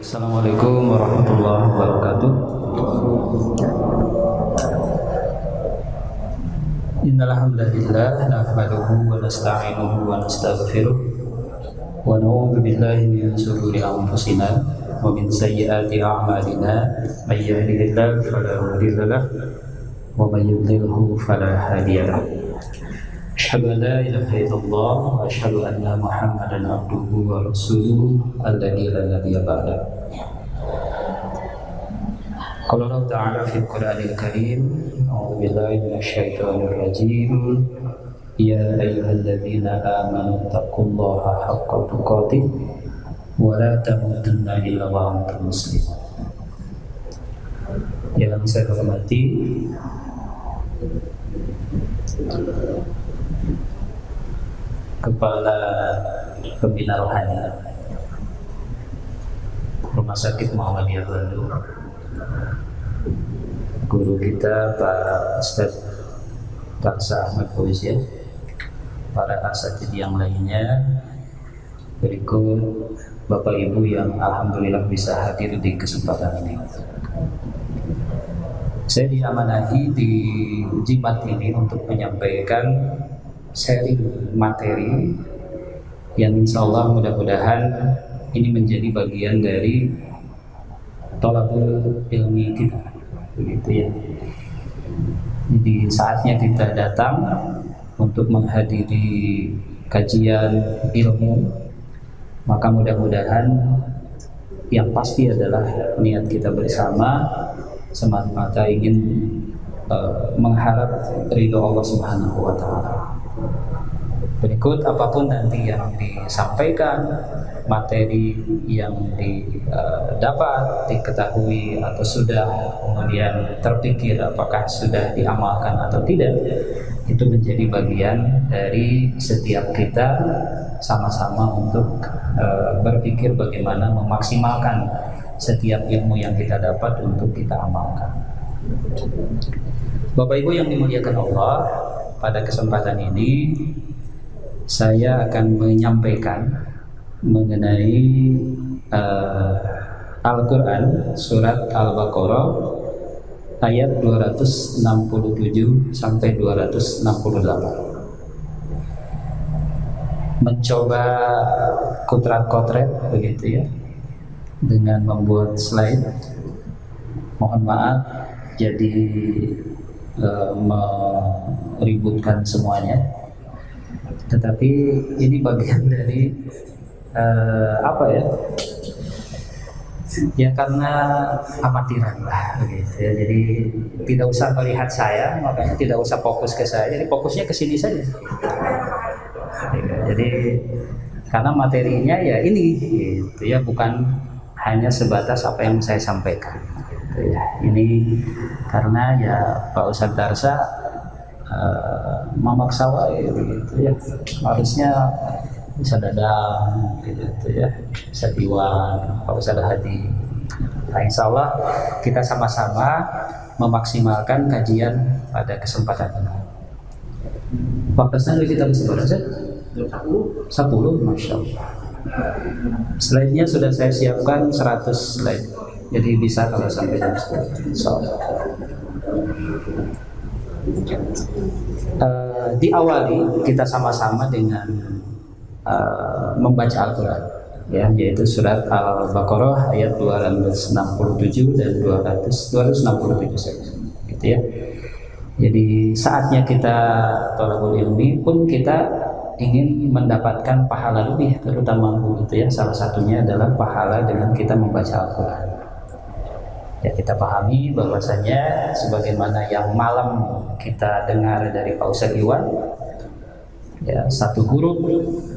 Assalamualaikum warahmatullahi wabarakatuh. Innal hamdalillah nahmaduhu wa nasta'inuhu wa nastaghfiruh wa na'udzu billahi min shururi anfusina wa min sayyiati a'malina may yahdihillahu fala mudilla lahu wa may yudlilhu fala hadiya lahu. Asyhadu an la ilaha illallah wa asyhadu anna Muhammadan abduhu wa rasuluhu alladzi la nabiyya ba'dahu. Qala Allah Ta'ala fil Qur'anil Karim, a'udzu billahi minasyaitonir rajim. Ya ayyuhalladzina amanu taqullaha haqqa tuqatih wa la tamutunna illa wa antum muslimun. Yang saya hormati Kepala Pembina Rohani Rumah Sakit Muhammadiyah Bandung, guru kita Pak Ustadz Tarsa Ahmad Fauzia, para asatidz yang lainnya, berikut Bapak Ibu yang alhamdulillah bisa hadir di kesempatan ini. Saya diamanahi di Jimat ini untuk menyampaikan sharing materi yang insya Allah mudah-mudahan ini menjadi bagian dari thalabul ilmi kita, begitu ya. Jadi saatnya kita datang untuk menghadiri kajian ilmu, maka mudah-mudahan yang pasti adalah niat kita bersama semata-mata ingin mengharap ridho Allah Subhanahu wa Ta'ala. Berikut apapun nanti yang disampaikan, materi yang didapat, diketahui atau sudah kemudian terpikir apakah sudah diamalkan atau tidak, itu menjadi bagian dari setiap kita sama-sama untuk berpikir bagaimana memaksimalkan setiap ilmu yang kita dapat untuk kita amalkan. Bapak Ibu yang dimuliakan Allah, pada kesempatan ini saya akan menyampaikan mengenai Al-Quran surat Al-Baqarah ayat 267 sampai 268. Mencoba kotret-kotret begitu ya, dengan membuat slide. Mohon maaf jadi meributkan semuanya, tetapi ini bagian dari apa ya? Ya karena amatiran lah, begitu ya. Jadi tidak usah melihat saya, makanya tidak usah fokus ke saya. Jadi fokusnya ke sini saja. Jadi karena materinya ya ini, gitu ya, bukan hanya sebatas apa yang saya sampaikan. Gitu ya. Ini karena ya Pak Ustadz Tarsa memaksa begitu ya, harusnya bisa dadang gitu ya, bisa diwan, Pak Ustadz Hadi. Nah, insya Allah kita sama-sama memaksimalkan kajian pada kesempatan ini. Pak Ustadz kita bisa berasa 10, Masya Allah. Slide-nya sudah saya siapkan 100 slide, jadi bisa kalau sampai jam 10 insya Allah. Diawali kita sama-sama dengan membaca Al-Quran ya, yaitu surat Al-Baqarah ayat 267 dan 267 gitu ya. Jadi saatnya kita thalabul ilmi pun kita ingin mendapatkan pahala lebih, terutama gitu ya. Salah satunya adalah pahala dengan kita membaca Al-Quran. Ya, kita pahami bahwasanya sebagaimana yang malam kita dengar dari Pak Ustadz Iwan, ya, satu huruf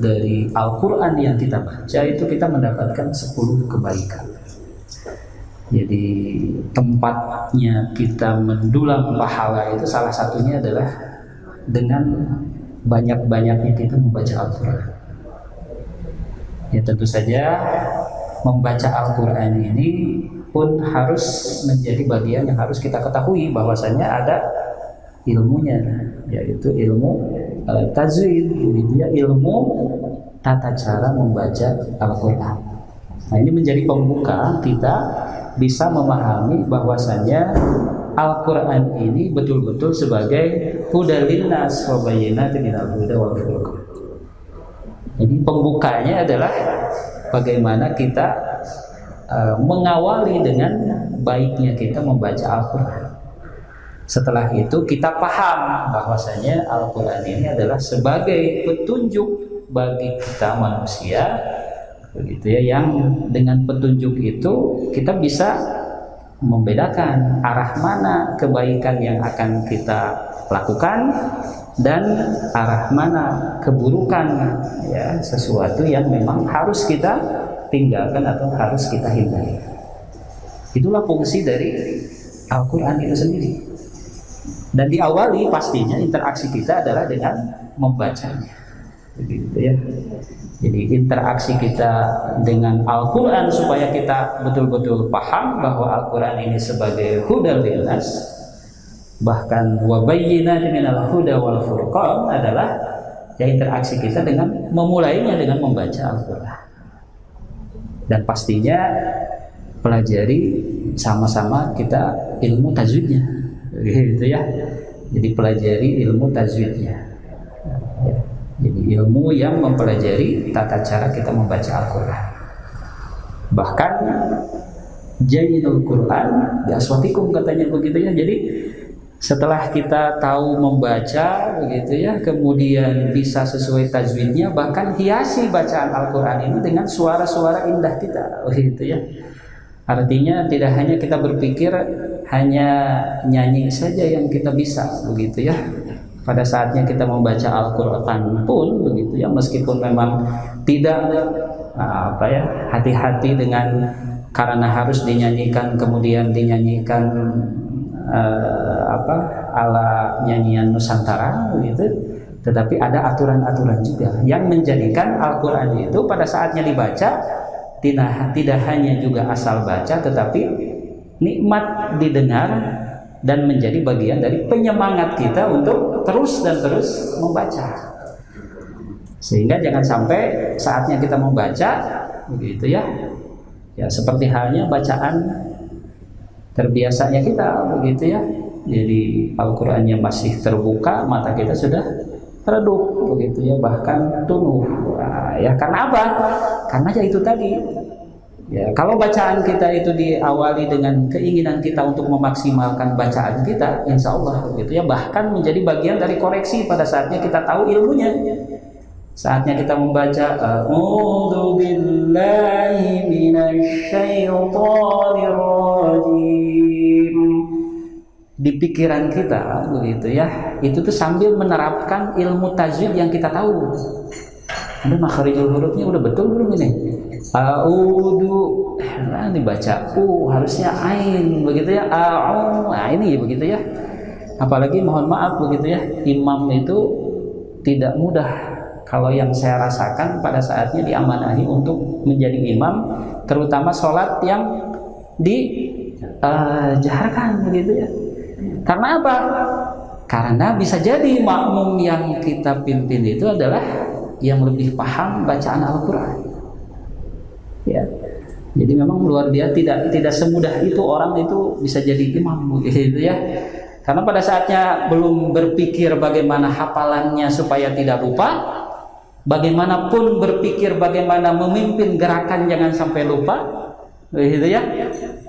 dari Al-Quran yang kita baca itu kita mendapatkan 10 kebaikan. Jadi tempatnya kita mendulang pahala itu salah satunya adalah dengan banyak-banyaknya kita membaca Al-Quran. Ya, tentu saja membaca Al-Quran ini pun harus menjadi bagian yang harus kita ketahui bahwasanya ada ilmunya, yaitu ilmu tajwid, ya, ilmu tata cara membaca Al-Quran. Nah, ini menjadi pembuka kita bisa memahami bahwasanya Al-Quran ini betul-betul sebagai hudal linnas wa bayyinatin minal huda wal furqan. Jadi pembukanya adalah bagaimana kita mengawali dengan baiknya kita membaca Al-Quran. Setelah itu kita paham bahwasanya Al-Quran ini adalah sebagai petunjuk bagi kita manusia, begitu ya, yang dengan petunjuk itu kita bisa membedakan arah mana kebaikan yang akan kita lakukan dan arah mana keburukan, ya, sesuatu yang memang harus kita tinggalkan atau harus kita hindari. Itulah fungsi dari Al-Quran itu sendiri. Dan diawali pastinya interaksi kita adalah dengan membacanya, begitu ya. Jadi interaksi kita dengan Al-Quran supaya kita betul-betul paham bahwa Al-Quran ini sebagai hudal linnas, bahkan wa bayyinatin minal huda wal furqan, adalah ya interaksi kita dengan memulainya dengan membaca Al-Quran. Dan pastinya pelajari sama-sama kita ilmu tajwidnya, gitu ya. Jadi pelajari ilmu tajwidnya, ya. Jadi ilmu yang mempelajari tata cara kita membaca Al-Quran. Bahkan Jainul Quran bi aswatikum, katanya begitu ya. Jadi setelah kita tahu membaca, begitu ya, kemudian bisa sesuai tajwidnya, bahkan hiasi bacaan Al-Quran ini dengan suara-suara indah kita, begitu ya. Artinya tidak hanya kita berpikir hanya nyanyi saja yang kita bisa, begitu ya. Pada saatnya kita membaca Al-Quran pun, begitu ya, meskipun memang tidak hati-hati dengan karena harus dinyanyikan, kemudian dinyanyikan ala nyanyian Nusantara, begitu. Tetapi ada aturan-aturan juga yang menjadikan Al-Quran itu pada saatnya dibaca tidak hanya juga asal baca, tetapi nikmat didengar dan menjadi bagian dari penyemangat kita untuk terus dan terus membaca. Sehingga jangan sampai saatnya kita membaca, begitu ya, ya seperti halnya bacaan terbiasanya kita, begitu ya. Jadi Al-Qurannya masih terbuka, mata kita sudah redup, begitu ya, bahkan tunuh. Ya karena apa? Karena ya itu tadi. Ya, kalau bacaan kita itu diawali dengan keinginan kita untuk memaksimalkan bacaan kita, insya Allah, gitu ya, bahkan menjadi bagian dari koreksi pada saatnya kita tahu ilmunya. Saatnya kita membaca A'udzu billahi minasyaitonir rajim, di pikiran kita, begitu ya, itu tuh sambil menerapkan ilmu tajwid yang kita tahu. Ini makharijul hurufnya udah betul belum ini? A'udzu, nah dibaca harusnya ain, begitu ya. Nah ini begitu ya. Apalagi mohon maaf, begitu ya, imam itu tidak mudah. Kalau yang saya rasakan pada saatnya diamanahi untuk menjadi imam, terutama sholat yang dijaharkan, begitu ya. Karena apa? Karena bisa jadi makmum yang kita pimpin itu adalah yang lebih paham bacaan Al-Quran. Ya, jadi memang luar biasa, tidak semudah itu orang itu bisa jadi imam, gitu ya. Karena pada saatnya belum berpikir bagaimana hafalannya supaya tidak lupa, bagaimanapun berpikir bagaimana memimpin gerakan jangan sampai lupa, gitu ya.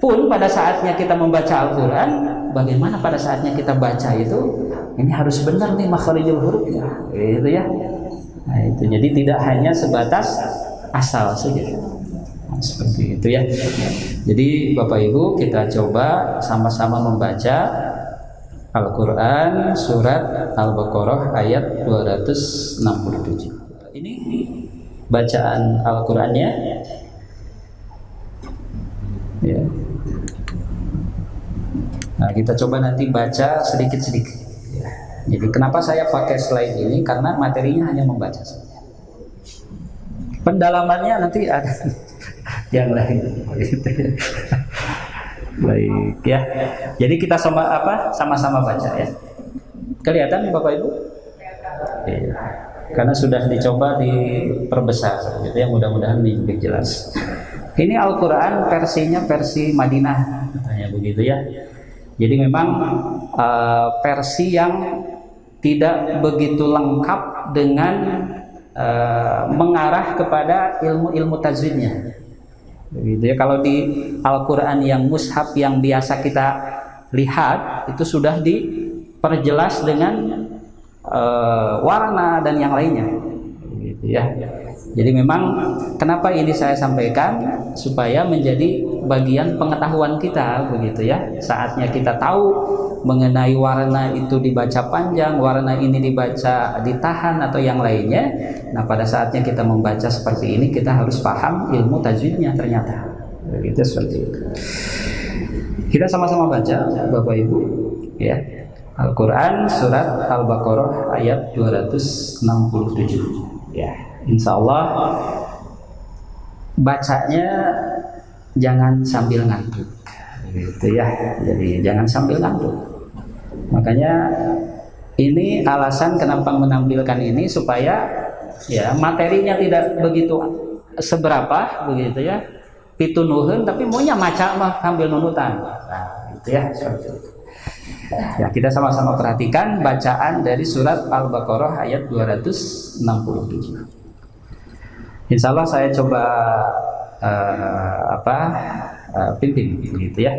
Pun pada saatnya kita membaca Al-Quran, bagaimana pada saatnya kita baca itu, ini harus benar nih makharijul hurufnya, gitu ya. Nah itu, jadi tidak hanya sebatas asal saja. Nah, seperti itu ya. Jadi Bapak Ibu, kita coba sama-sama membaca Al-Quran surat Al-Baqarah ayat 267. Ini bacaan Al-Qurannya ya. Nah kita coba nanti baca sedikit-sedikit ya. Jadi kenapa saya pakai slide ini, karena materinya hanya membaca saja, pendalamannya nanti ada yang lain. Baik ya. Jadi kita sama-sama baca ya. Kelihatan Bapak Ibu? Iya. Karena sudah dicoba diperbesar gitu ya, mudah-mudahan lebih jelas. Ini Al-Quran versinya versi Madinah, katanya begitu ya. Jadi memang versi yang tidak begitu lengkap dengan mengarah kepada ilmu-ilmu tajwidnya. Begitu ya. Kalau di Al-Quran yang mushaf yang biasa kita lihat itu sudah diperjelas dengan warna dan yang lainnya. Begitu ya. Jadi memang kenapa ini saya sampaikan supaya menjadi bagian pengetahuan kita begitu ya. Saatnya kita tahu mengenai warna itu dibaca panjang, warna ini dibaca ditahan atau yang lainnya. Nah, pada saatnya kita membaca seperti ini kita harus paham ilmu tajwidnya ternyata. Begitu seperti itu. Kita sama-sama baca Bapak Ibu ya. Al-Quran surat Al-Baqarah ayat 267 ya. Insya Allah bacanya jangan sambil ngantuk gitu ya. Jadi jangan sambil ngantuk. Makanya ini alasan kenapa menampilkan ini supaya ya materinya tidak begitu seberapa begitu ya. Pitunuhun tapi maunya maca mah sambil nunutan. Nah, gitu ya. Ya, kita sama-sama perhatikan bacaan dari surat Al-Baqarah ayat 267. Insya Allah saya coba pimpin gitu ya.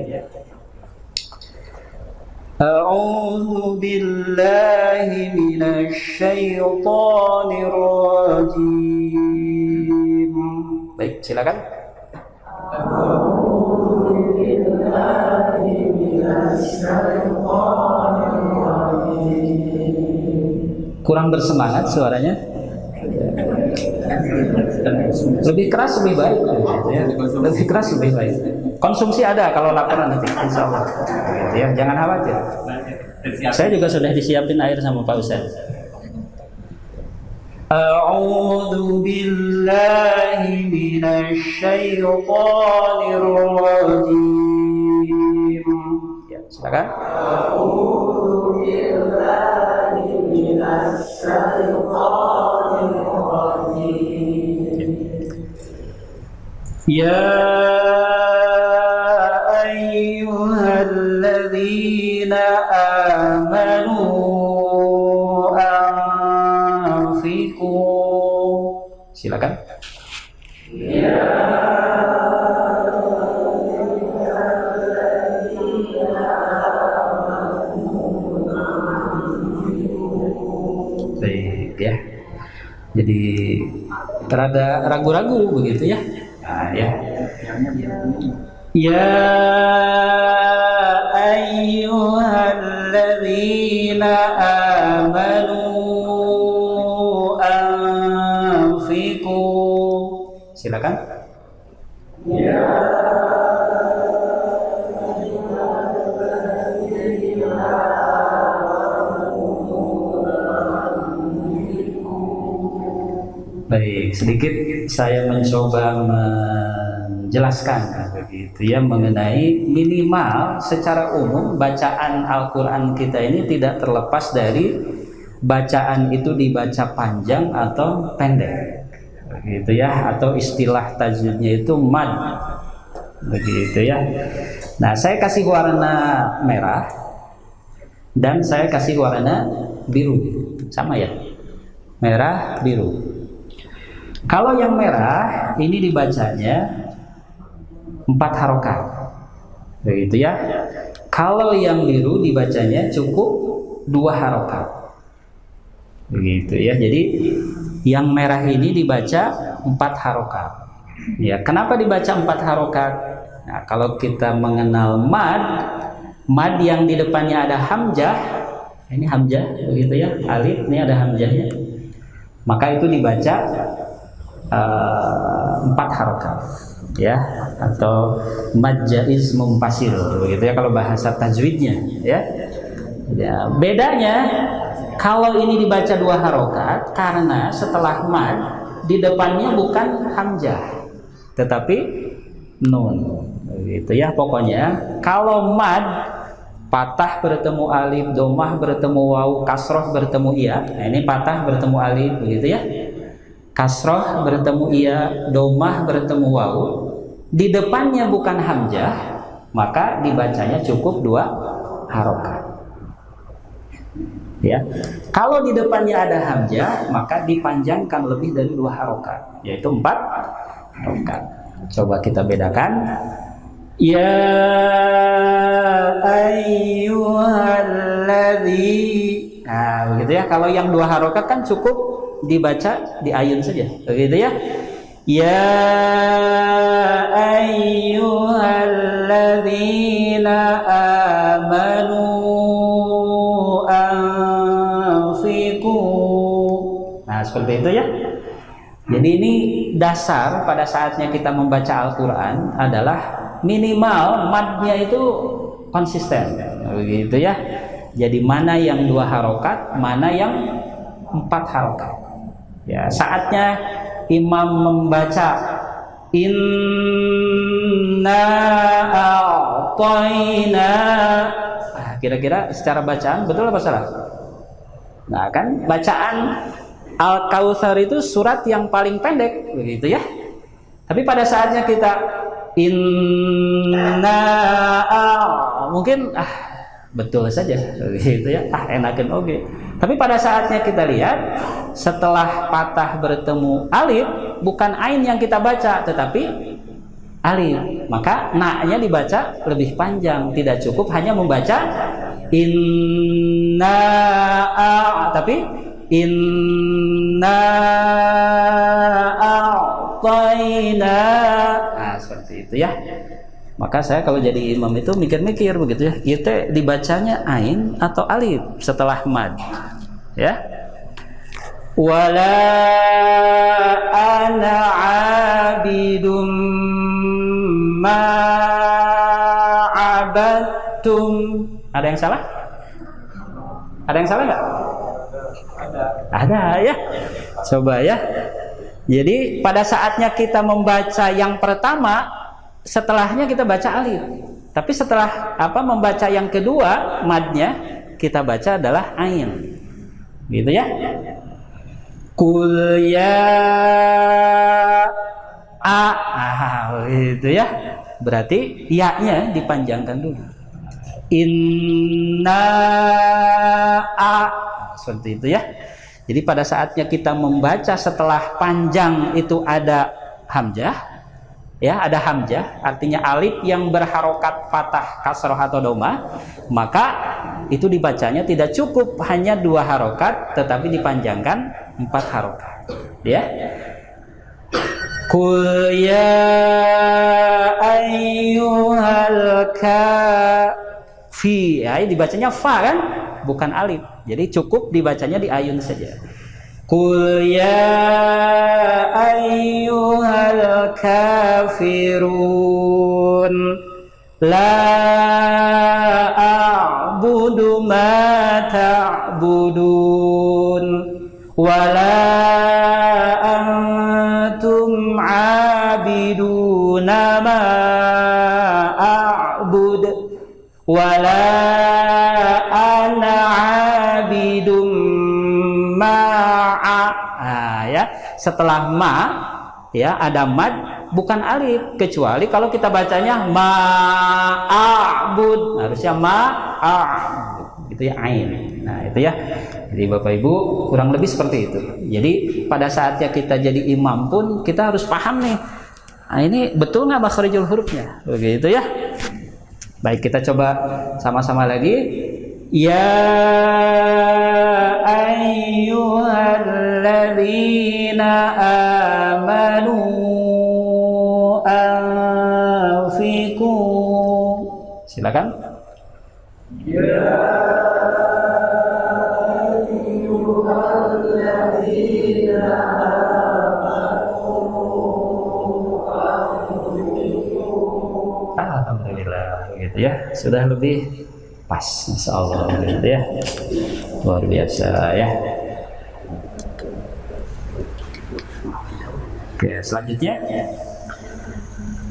A'udzu billahi minasy syaithanir rajim. Baik, silakan. A'udzu billahi minasy syaithanir rajim. Kurang bersemangat suaranya. Lebih keras lebih baik ya. Lebih keras lebih baik. Konsumsi ada kalau laporan nanti insya Allah gitu ya. Jangan khawatir. Saya juga sudah disiapin air sama Pak Ustaz. A'udzu billahi minasy syaithanir rajim. Ya, silakan. A'udzu billahi minasy syaithanir Ya ayyuhalladzina amanu anfiqu. Silakan. Ya baik ya. Jadi terada ragu-ragu begitu ya. Nah, ya. Ya ayyuhalladzina amanu anfiqu. Silakan. Ya baik, sedikit saya mencoba menjelaskan begitu ya mengenai minimal secara umum bacaan Al-Quran kita ini tidak terlepas dari bacaan itu dibaca panjang atau pendek begitu ya, atau istilah tajwidnya itu mad begitu ya. Nah, saya kasih warna merah dan saya kasih warna biru, sama ya, merah biru. Kalau yang merah ini dibacanya 4 harokat, begitu ya. Kalau yang biru dibacanya cukup 2 harokat, begitu ya. Jadi yang merah ini dibaca 4 harokat. Ya, kenapa dibaca 4 harokat? Nah, kalau kita mengenal mad yang di depannya ada hamzah, ini hamzah, begitu ya. Alif, ini ada hamzahnya. Maka itu dibaca 4 harokat ya, atau mad jaiz mumpasil begitu ya kalau bahasa tajwidnya ya. Ya, bedanya kalau ini dibaca 2 harokat karena setelah mad di depannya bukan hamzah tetapi nun begitu ya. Pokoknya kalau mad patah bertemu alif, domah bertemu waw, kasroh bertemu iya. Nah, ini patah bertemu alif begitu ya, kasroh bertemu iya, domah bertemu waw, di depannya bukan hamzah, maka dibacanya cukup 2 harokat. Ya, kalau di depannya ada hamzah, maka dipanjangkan lebih dari 2 harokat, yaitu 4 harokat. Coba kita bedakan. Ya ayyuhalladzi. Nah, begitu ya. Kalau yang 2 harokat kan cukup dibaca di ayun saja, begitu ya. Ya ayyuhalladzina amanu anfiqu. Nah, seperti itu ya. Jadi ini dasar pada saatnya kita membaca Al-Quran adalah minimal madnya itu konsisten, begitu ya. Jadi mana yang 2 harokat, mana yang 4 harokat. Ya, saatnya imam membaca inna a'tayna. Nah, kira-kira secara bacaan betul apa salah? Nah, kan bacaan Al-Kautsar itu surat yang paling pendek, begitu ya. Tapi pada saatnya kita inna mungkin betul saja, begitu ya. Enakan oke. Tapi pada saatnya kita lihat setelah patah bertemu alif, bukan ain yang kita baca, tetapi alif. Maka na-nya dibaca lebih panjang, tidak cukup hanya membaca inna tapi inna a'tayna. Nah, seperti itu ya. Maka saya kalau jadi imam itu mikir-mikir begitu ya. Itu dibacanya ain atau alif setelah mad. Ya. Wala ana 'abidum ma 'abadtum. Ada yang salah? Ada yang salah nggak? Ada ya. Coba ya. Jadi pada saatnya kita membaca yang pertama, setelahnya kita baca alif. Tapi setelah membaca yang kedua, madnya kita baca adalah ain. Gitu ya. Qul ya gitu ya. Berarti ya-nya dipanjangkan dulu. Inna seperti itu ya. Jadi pada saatnya kita membaca setelah panjang itu ada hamzah, ya ada hamzah, artinya alif yang berharokat fathah, kasroh atau doma, maka itu dibacanya tidak cukup hanya 2 harokat, tetapi dipanjangkan 4 harokat. Ya. Qul ya ayyuhal kafi. Ya, dibacanya fa kan, bukan alif. Jadi cukup dibacanya di ayun saja. Qul ya ayyuhal kafirun la a'budu ma ta'budun wa la antum 'abiduna ma a'bud wa la ana 'abidum ya. Setelah ma ya ada mad bukan alif, kecuali kalau kita bacanya ma'abud, harusnya ma'abud gitu ya, ain. Nah itu ya. Jadi Bapak Ibu kurang lebih seperti itu. Jadi pada saatnya kita jadi imam pun kita harus paham nih, nah ini betul nggak makharijul hurufnya, begitu ya. Baik, kita coba sama-sama lagi. Ya ayyuhalladzina amanu anfiqu. Silakan. Ya ayyuhalladzina amanu anfiqu. Alhamdulillah, gitu ya. Sudah lebih pas, Masya Allah, gitu ya. Luar biasa ya. Oke, selanjutnya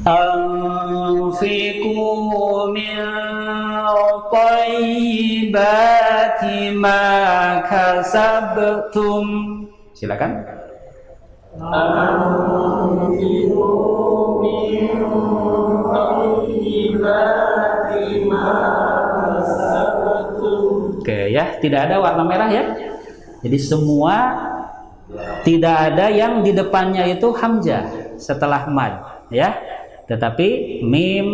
anfiqu min thayyibati ma kasabtum. Silakan. أنفقوا من طيبات ما كسبتم. Oke ya, tidak ada warna merah ya. Jadi semua tidak ada yang di depannya itu hamzah setelah mad ya. Tetapi mim,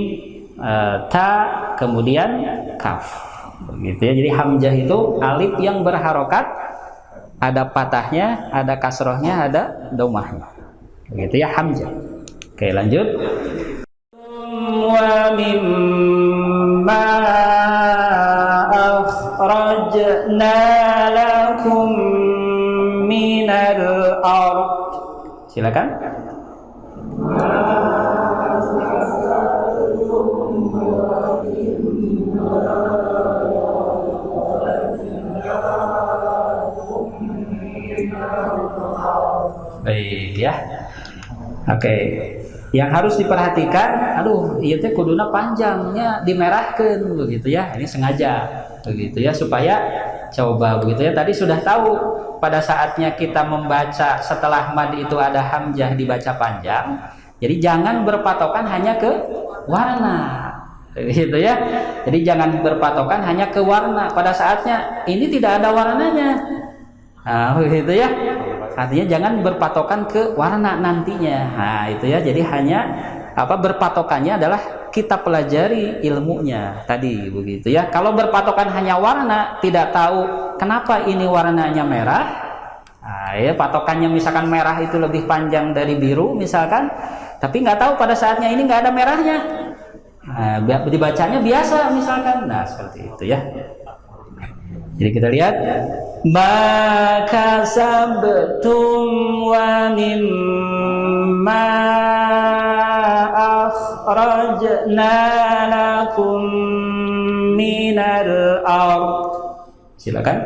ta, kemudian kaf. Begitu ya. Jadi hamzah itu alif yang berharokat, ada patahnya, ada kasrohnya, ada dhammahnya. Begitu ya hamzah. Oke, lanjut. Wa mimma akhrajna lakum minal ard. Silakan. Baik ya. Oke. Yang harus diperhatikan, aduh, ieu teh kuduna panjangnya dimerahkeun begitu ya. Ini sengaja begitu ya supaya coba begitu ya. Tadi sudah tahu pada saatnya kita membaca setelah mad itu ada hamzah dibaca panjang. Jadi jangan berpatokan hanya ke warna. Gitu ya. Jadi jangan berpatokan hanya ke warna. Pada saatnya ini tidak ada warnanya. Nah, begitu ya. Artinya jangan berpatokan ke warna nantinya. Nah, itu ya. Jadi hanya berpatokannya adalah kita pelajari ilmunya tadi begitu ya. Kalau berpatokan hanya warna, tidak tahu kenapa ini warnanya merah. Nah, ya patokannya misalkan merah itu lebih panjang dari biru misalkan, tapi nggak tahu pada saatnya ini nggak ada merahnya. Nah, dibacanya biasa misalkan. Nah, seperti itu ya. Jadi kita lihat maka sabtum wa mimma akhrajna lakum minal ard. Silakan.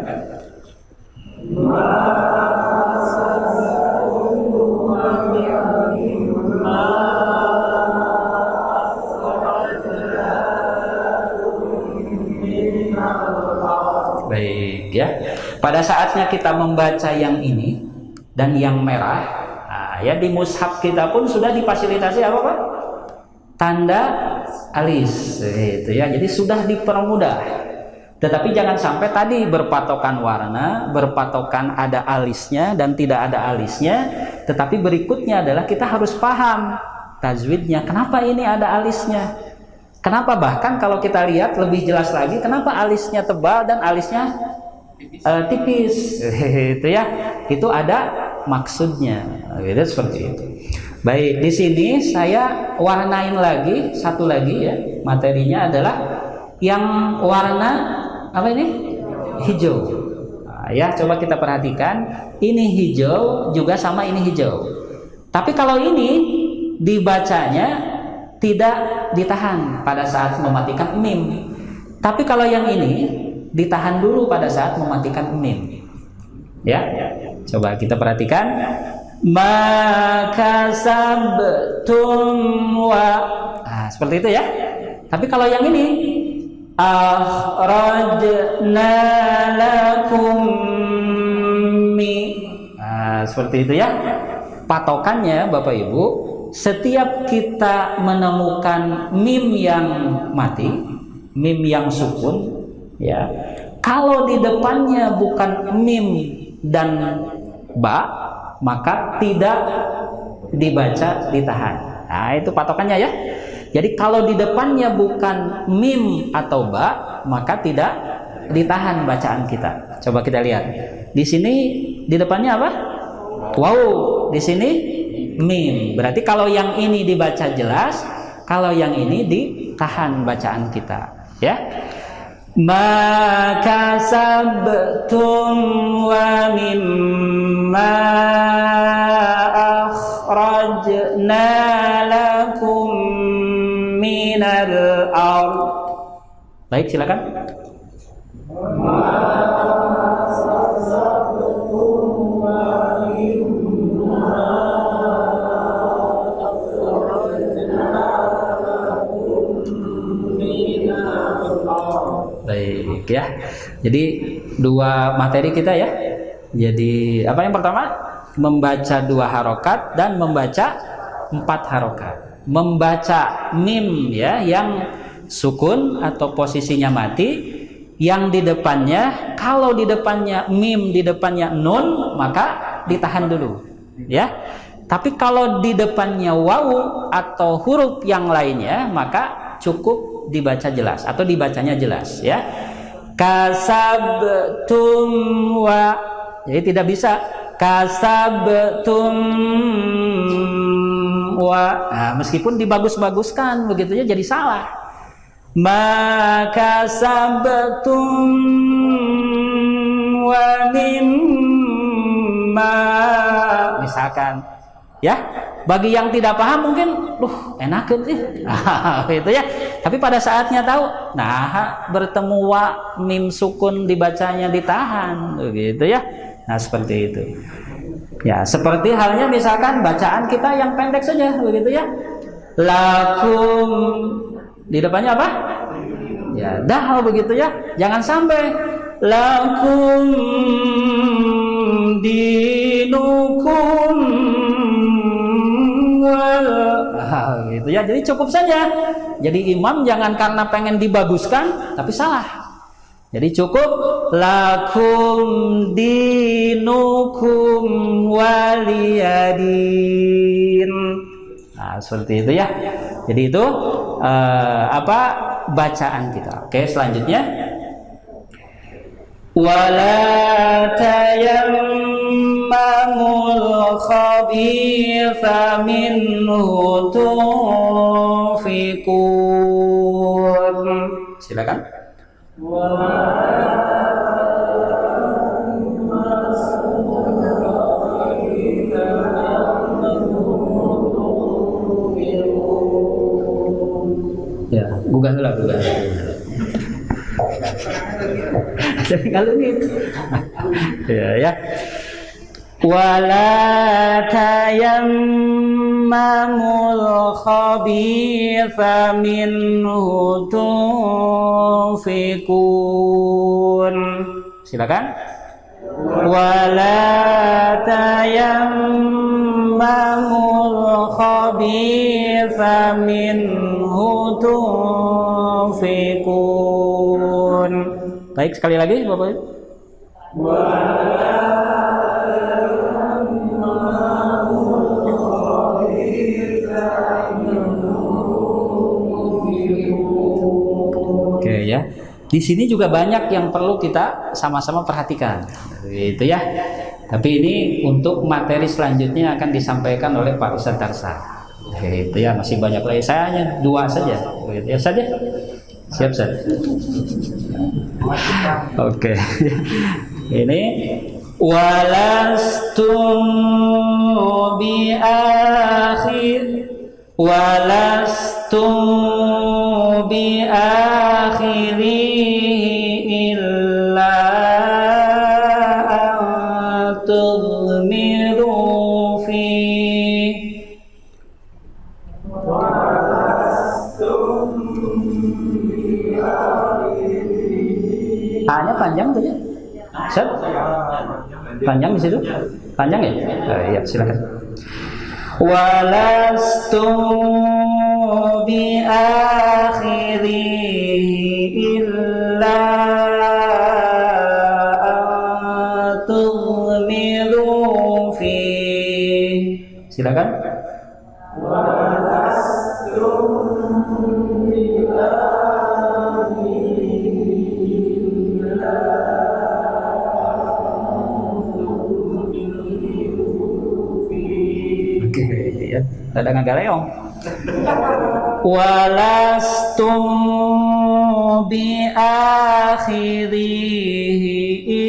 Baik ya. Pada saatnya kita membaca yang ini dan yang merah, nah, ya di mushaf kita pun sudah difasilitasi apa Pak? Tanda alis, itu ya. Jadi sudah dipermudah. Tetapi jangan sampai tadi berpatokan warna, berpatokan ada alisnya dan tidak ada alisnya. Tetapi berikutnya adalah kita harus paham tajwidnya. Kenapa ini ada alisnya? Kenapa bahkan kalau kita lihat lebih jelas lagi, kenapa alisnya tebal dan alisnya tipis? Itu ya, itu ada maksudnya. Gitu, seperti itu. Baik, di sini saya warnain lagi satu lagi ya. Materinya adalah yang warna apa ini? Hijau. Nah, ya, coba kita perhatikan. Ini hijau juga sama ini hijau. Tapi kalau ini dibacanya tidak ditahan pada saat mematikan mim. Tapi kalau yang ini ditahan dulu pada saat mematikan mim. Ya, coba kita perhatikan. Maka sabtum wa. Nah, seperti itu ya. Tapi kalau yang ini akhrajna lakum mi. Nah, seperti itu ya. Patokannya Bapak Ibu, setiap kita menemukan mim yang mati, mim yang sukun, ya, kalau di depannya bukan mim dan ba, maka tidak dibaca, ditahan. Nah, itu patokannya ya. Jadi kalau di depannya bukan mim atau ba, maka tidak ditahan bacaan kita. Coba kita lihat. Di sini di depannya apa? Wow. Di sini mim. Berarti kalau yang ini dibaca jelas, kalau yang ini ditahan bacaan kita, ya. Maka sabtum wa mimma akhrajna lakum minal ard. Baik, silakan. Baik ya. Jadi dua materi kita ya. Jadi apa yang pertama? membaca 2 harokat dan membaca 4 harokat. Membaca mim ya yang sukun atau posisinya mati, yang di depannya, kalau di depannya mim, di depannya nun, maka ditahan dulu ya. Tapi kalau di depannya wawu atau huruf yang lainnya, maka cukup dibaca jelas atau dibacanya jelas ya. Kasabtum wa, jadi tidak bisa kasabtum wa. Nah, meskipun dibagus-baguskan begitu ya, jadi salah. Maka sabtum wa mimma, misalkan ya, bagi yang tidak paham mungkin enakeun sih gitu ya, tapi pada saatnya tahu, nah bertemu wa mim sukun dibacanya ditahan begitu ya. Nah seperti itu ya, seperti halnya misalkan bacaan kita yang pendek saja begitu ya. Lakum, di depannya apa? Ya, dah begitu ya. Jangan sampai lakum dinukum gitu ya. Jadi cukup saja. Jadi imam jangan karena pengen dibaguskan tapi salah. Jadi cukup lakum dinukum waliyadin. Nah, seperti itu ya. Jadi itu bacaan kita. Oke, selanjutnya wala tayammamul khabitha minhu tunfiqun. Silakan. Ya, gugah lah. Jadi kalau gitu, ya. Wala tayammamul khabitha minhu tunfiqun. Silakan. Wala tayammamul khabitha minhu tunfiqun. Baik, sekali lagi Bapak Ibu. Oke ya. Di sini juga banyak yang perlu kita sama-sama perhatikan. Gitu ya. Tapi ini untuk materi selanjutnya akan disampaikan oleh Pak Ustadz Tarsa. Itu ya, masih banyak lagi. Saya hanya 2 saja. Gitu ya saja. Siap, Ustaz. Oke. Ini walastum bi akhiri illa antudmiru fi. A-nya panjang tuh ya? Set? Panjang di situ? Panjang ya? Iya, silakan. Walastum bi akhirihi illa antudmiru fi. Silakan. Walastum bi ada ngagak leong. Walastum bi akhirihi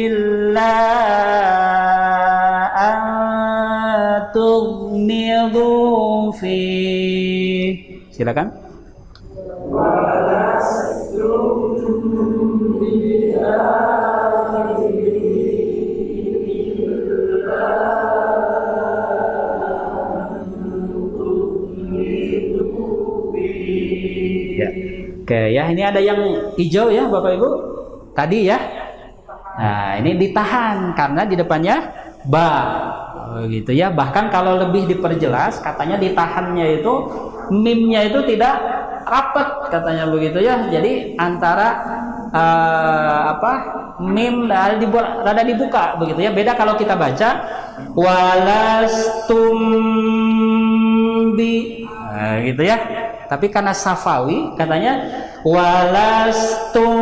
illa antudmiru fi. Silakan. Walastum bi ya. Oke ya, ini ada yang hijau ya Bapak Ibu tadi ya. Nah ini ditahan karena di depannya ba, gitu ya. Bahkan kalau lebih diperjelas, katanya ditahannya itu mimnya itu tidak rapat, katanya begitu ya. Jadi antara mim rada dibuka begitu ya. Beda kalau kita baca walastum bi, gitu ya. Tapi karena Safawi katanya walastum,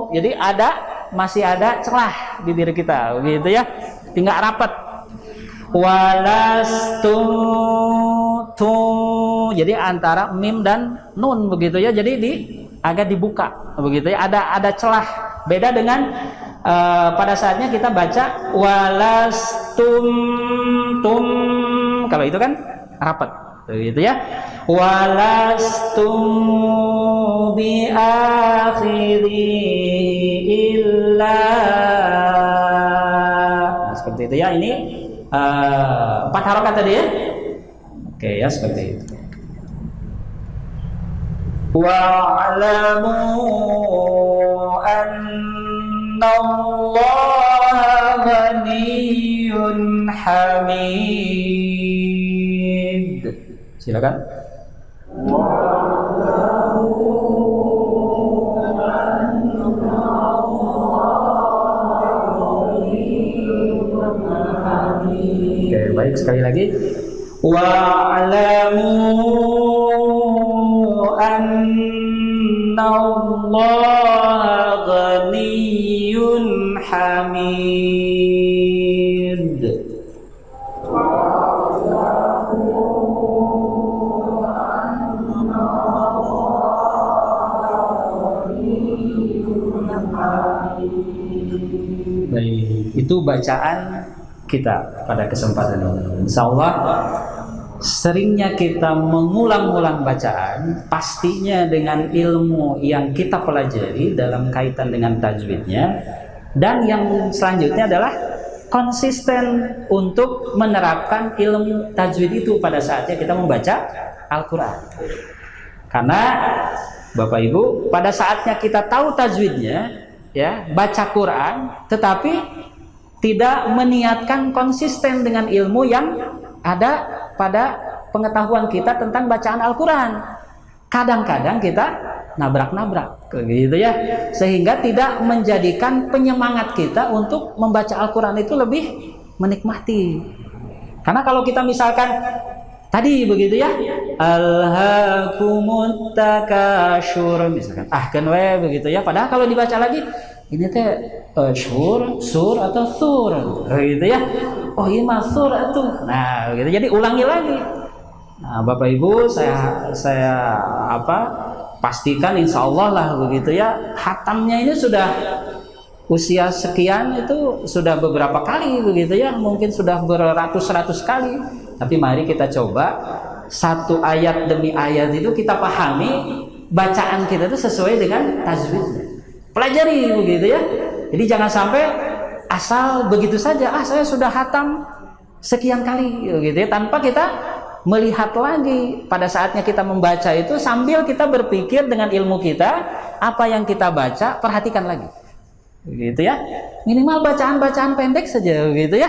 jadi masih ada celah bibir kita gitu ya, tinggal rapat. Walastum tu, jadi antara mim dan nun begitu ya, jadi agak dibuka begitu ya, ada celah. Beda dengan pada saatnya kita baca walastum tum, kalau itu kan rapat begitu ya. Walastum bi akhiri illa, nah, seperti itu ya. Ini 4 harokat tadi ya. Oke ya, seperti itu. Wa'lamu annallaha ghaniyyun hamid. Silakan. Oke, baik, sekali lagi. Wa'lamu annallaha ghaniyyun hamid. Baik, itu bacaan kita pada kesempatan ini. Insyaallah seringnya kita mengulang-ulang bacaan, pastinya dengan ilmu yang kita pelajari dalam kaitan dengan tajwidnya, dan yang selanjutnya adalah konsisten untuk menerapkan ilmu tajwid itu pada saatnya kita membaca Al-Quran. Karena Bapak Ibu, pada saatnya kita tahu tajwidnya, ya, baca Quran, tetapi tidak meniatkan konsisten dengan ilmu yang ada pada pengetahuan kita tentang bacaan Al-Quran, kadang-kadang kita nabrak-nabrak gitu ya, sehingga tidak menjadikan penyemangat kita untuk membaca Al-Quran itu lebih menikmati. Karena kalau kita misalkan tadi begitu ya, alhaakumut takatsur misalkan, kan begitu ya, padahal kalau dibaca lagi ini teh sur atau sur gitu ya, oh ini mah sur atuh, nah gitu. Jadi ulangi lagi. Nah, Bapak Ibu, saya pastikan insya Allah lah begitu ya, hatamnya ini sudah usia sekian, itu sudah beberapa kali begitu ya, mungkin sudah beratus-ratus kali. Tapi mari kita coba satu ayat demi ayat itu kita pahami, bacaan kita itu sesuai dengan tajwidnya. Pelajari begitu ya. Jadi jangan sampai asal begitu saja, saya sudah hatam sekian kali gitu ya, tanpa kita melihat lagi pada saatnya kita membaca itu, sambil kita berpikir dengan ilmu kita, apa yang kita baca perhatikan lagi gitu ya. Minimal bacaan-bacaan pendek saja gitu ya.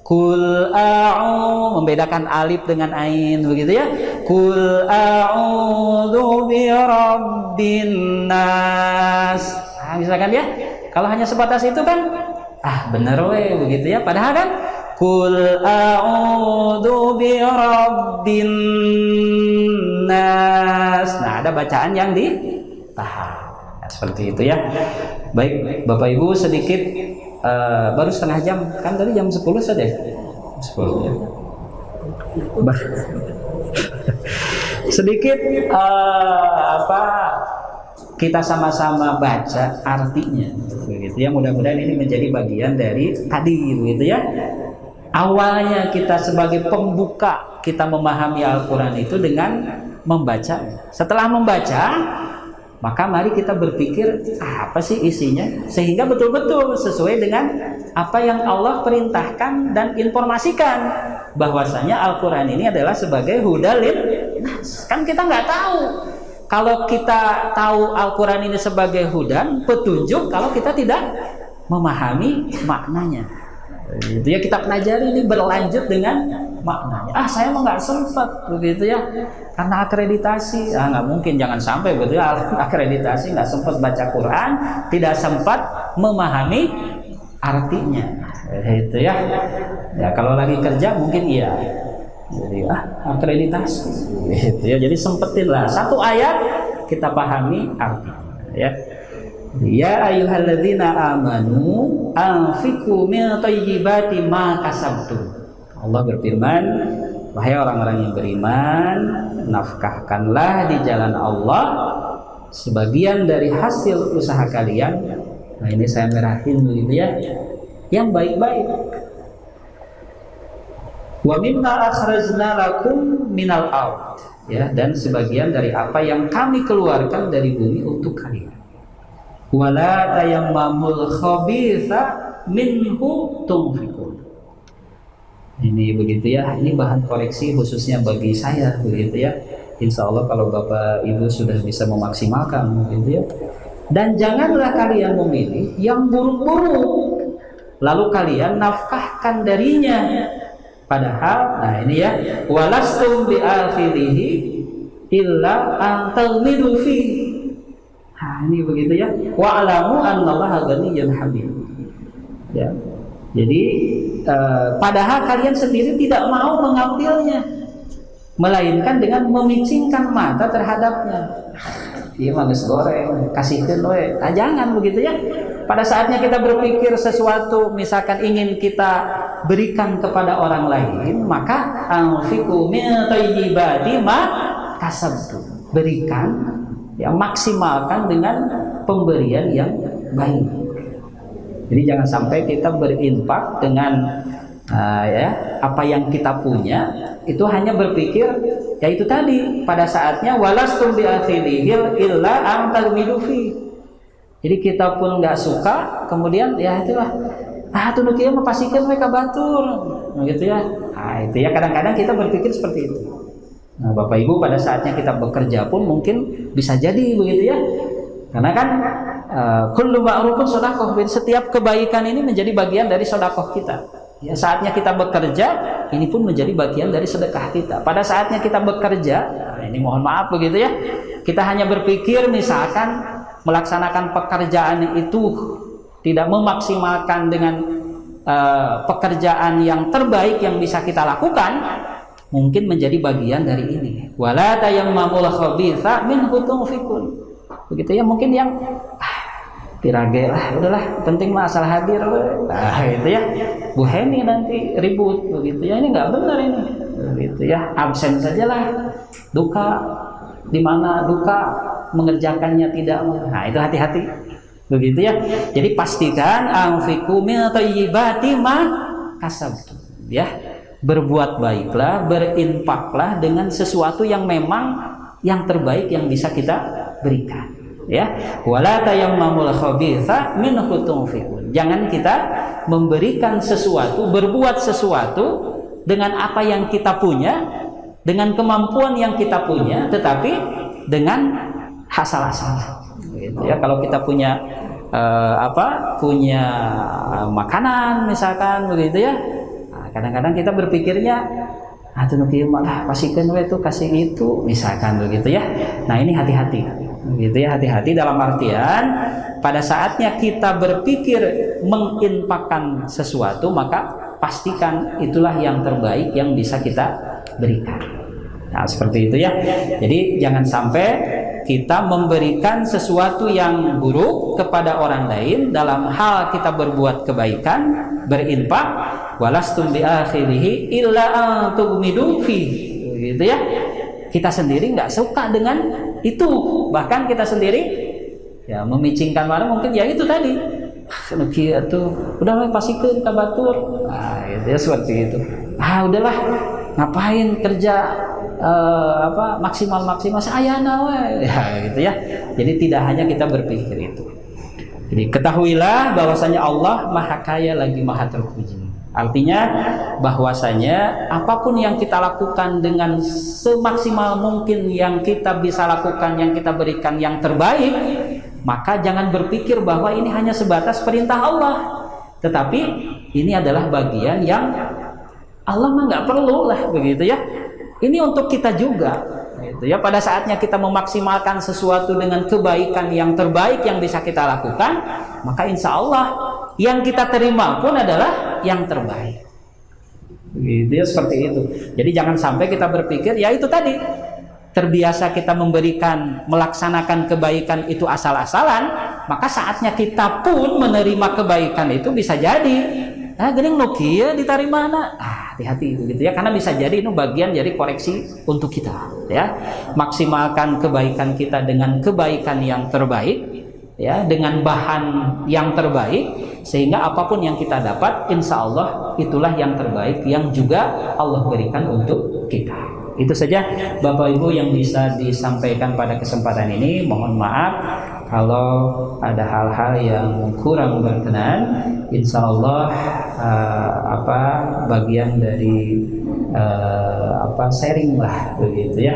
Kul a'u, membedakan alif dengan ain begitu ya. Kul a'udzu birabbin nas. Nah, misalkan ya, kalau hanya sebatas itu kan bener we begitu ya. Padahal kan Kul a'udzu birabbin nas. Nah, ada bacaan yang ditahan. Nah, seperti itu ya. Baik, Bapak Ibu, sedikit baru setengah jam, kan tadi jam 10 saja. 10 ya. Sedikit kita sama-sama baca artinya begitu ya. Mudah-mudahan ini menjadi bagian dari tadi begitu ya. Awalnya kita sebagai pembuka, kita memahami Al-Quran itu dengan membaca. Setelah membaca, maka mari kita berpikir apa sih isinya, sehingga betul-betul sesuai dengan apa yang Allah perintahkan dan informasikan, bahwasanya Al-Quran ini adalah sebagai hudalin. Kan kita nggak tahu. Kalau kita tahu Al-Quran ini sebagai hudan, petunjuk, kalau kita tidak memahami maknanya Gitu ya, kita pelajari ini berlanjut dengan maknanya. Saya mah nggak sempat begitu ya, karena akreditasi. Nggak mungkin, jangan sampai begitu ya, akreditasi nggak sempat baca Quran, tidak sempat memahami artinya. Itu ya. Ya kalau lagi kerja mungkin iya. Jadi akreditasi. Gitu ya. Jadi sempetinlah satu ayat kita pahami artinya. Ya. Ya ayyuhalladzina amanu anfiqu min thayyibati ma kasabtum. Allah berfirman, wahai orang-orang yang beriman, nafkahkanlah di jalan Allah sebagian dari hasil usaha kalian. Nah ini saya merahin begitu ya, yang baik-baik. Wa mimma akhrajna lakum minal ard, ya, dan sebagian dari apa yang kami keluarkan dari bumi untuk kalian. Wala tayammamul khabitha minhu tunfiqun. Ini begitu ya, ini bahan koreksi khususnya bagi saya begitu ya. Insya Allah kalau Bapak Ibu sudah bisa memaksimalkan begitu ya. Dan janganlah kalian memilih yang buruk-buruk lalu kalian nafkahkan darinya. Padahal, nah ini ya, walastum bi'akhirihi illa an talmidu fi. Nah ini begitu ya. Wa'alamu annallaha ghaniyyun hamid. Ya. Jadi padahal kalian sendiri tidak mau mengambilnya, melainkan dengan memicingkan mata terhadapnya. Iya manis goreng, kasihkan we. Jangan begitu ya. Pada saatnya kita berpikir sesuatu, misalkan ingin kita berikan kepada orang lain, maka anfiqu min thayyibati ma kasabtum. Berikan, ya, maksimalkan dengan pemberian yang baik. Jadi jangan sampai kita berinfak dengan ya apa yang kita punya itu hanya berpikir ya itu tadi pada saatnya walastum bi akhirihil illa an tarmidu fi. Jadi kita pun nggak suka, kemudian ya itulah tuh kieu mah pasikeun we ka batur gitu ya. Itu ya kadang-kadang kita berpikir seperti itu. Nah, Bapak Ibu pada saatnya kita bekerja pun mungkin bisa jadi begitu ya. Karena kan kullu ma'rufun shadaqah, setiap kebaikan ini menjadi bagian dari sedekah kita. Ya, saatnya kita bekerja, ini pun menjadi bagian dari sedekah kita. Pada saatnya kita bekerja, ini mohon maaf begitu ya, kita hanya berpikir misalkan melaksanakan pekerjaan itu tidak memaksimalkan dengan pekerjaan yang terbaik yang bisa kita lakukan, mungkin menjadi bagian dari ini. Wala tayammamul khabitha minhu tunfiqun. Begitu ya, mungkin yang tirage lah, udahlah, penting mah asal hadir. Itu ya, Bu Heni nanti ribut begitu ya, ini nggak benar ini. Begitu ya, absen sajalah. Duka di mana duka mengerjakannya tidak. Nah, itu hati-hati. Begitu ya. Jadi pastikan anfiqu min thayyibati ma kasabtum. Ya. Berbuat baiklah, berinfaklah dengan sesuatu yang memang yang terbaik yang bisa kita berikan. Ya, wala tayammamul khabitha minhu tunfiqun. Jangan kita memberikan sesuatu, berbuat sesuatu dengan apa yang kita punya, dengan kemampuan yang kita punya, tetapi dengan asal-asalan. Gitu ya, kalau kita punya punya makanan misalkan begitu ya. Kadang-kadang kita berpikirnya atuh kieu mah pasikeun we tuh kasih itu misalkan begitu ya. Nah, ini hati-hati. Gitu ya, hati-hati dalam artian pada saatnya kita berpikir menginfakkan sesuatu, maka pastikan itulah yang terbaik yang bisa kita berikan. Nah, seperti itu ya. Jadi jangan sampai kita memberikan sesuatu yang buruk kepada orang lain dalam hal kita berbuat kebaikan, berinfak, walastum bi akhirihi illa an tughmidu fi. Gitu ya. Kita sendiri nggak suka dengan itu, bahkan kita sendiri ya memicingkan mana mungkin ya itu tadi. Nuki atuh udah pasikeun ka batur. Nah, itu ya seperti itu. Udahlah, ngapain kerja maksimal sayana we. Ya gitu ya. Jadi tidak hanya kita berpikir itu. Jadi ketahuilah bahwasanya Allah Maha Kaya lagi Maha Terpuji. Artinya bahwasanya apapun yang kita lakukan dengan semaksimal mungkin yang kita bisa lakukan, yang kita berikan yang terbaik, maka jangan berpikir bahwa ini hanya sebatas perintah Allah. Tetapi ini adalah bagian yang Allah mah nggak perlu lah begitu ya. Ini untuk kita juga, gitu ya. Pada saatnya kita memaksimalkan sesuatu dengan kebaikan yang terbaik yang bisa kita lakukan, maka insya Allah yang kita terima pun adalah yang terbaik. Gitu ya, seperti itu. Jadi jangan sampai kita berpikir ya itu tadi, terbiasa kita memberikan, melaksanakan kebaikan itu asal-asalan, maka saatnya kita pun menerima kebaikan itu bisa jadi gini nukia ditarik mana? Hati-hati itu gitu ya, karena bisa jadi itu bagian dari koreksi untuk kita ya. Maksimalkan kebaikan kita dengan kebaikan yang terbaik ya, dengan bahan yang terbaik, sehingga apapun yang kita dapat insya Allah itulah yang terbaik yang juga Allah berikan untuk kita. Itu saja Bapak Ibu yang bisa disampaikan pada kesempatan ini. Mohon maaf kalau ada hal-hal yang kurang berkenan. Insya Allah bagian dari sharing lah begitu ya.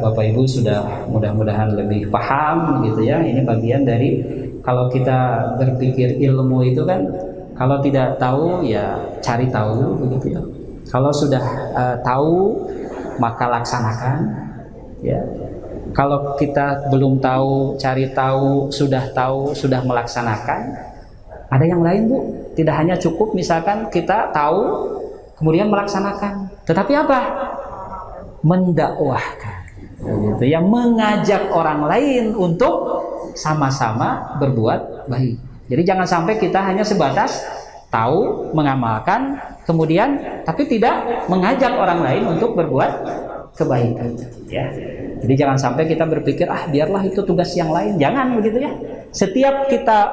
Bapak Ibu sudah mudah-mudahan lebih paham gitu ya. Ini bagian dari kalau kita berpikir ilmu itu kan, kalau tidak tahu ya cari tahu begitu ya. Kalau sudah tahu maka laksanakan ya. Kalau kita belum tahu, cari tahu, sudah melaksanakan. Ada yang lain Bu, tidak hanya cukup misalkan kita tahu kemudian melaksanakan, tetapi apa? Mendakwahkan gitu ya, mengajak orang lain untuk sama-sama berbuat baik. Jadi jangan sampai kita hanya sebatas tahu, mengamalkan, kemudian tapi tidak mengajak orang lain untuk berbuat kebaikan ya. Jadi jangan sampai kita berpikir biarlah itu tugas yang lain. Jangan begitu ya. Setiap kita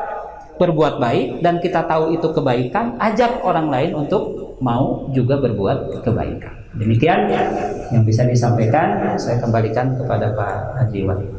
berbuat baik dan kita tahu itu kebaikan, ajak orang lain untuk mau juga berbuat kebaikan. Demikian yang bisa disampaikan. Saya kembalikan kepada Pak Haji Wahid.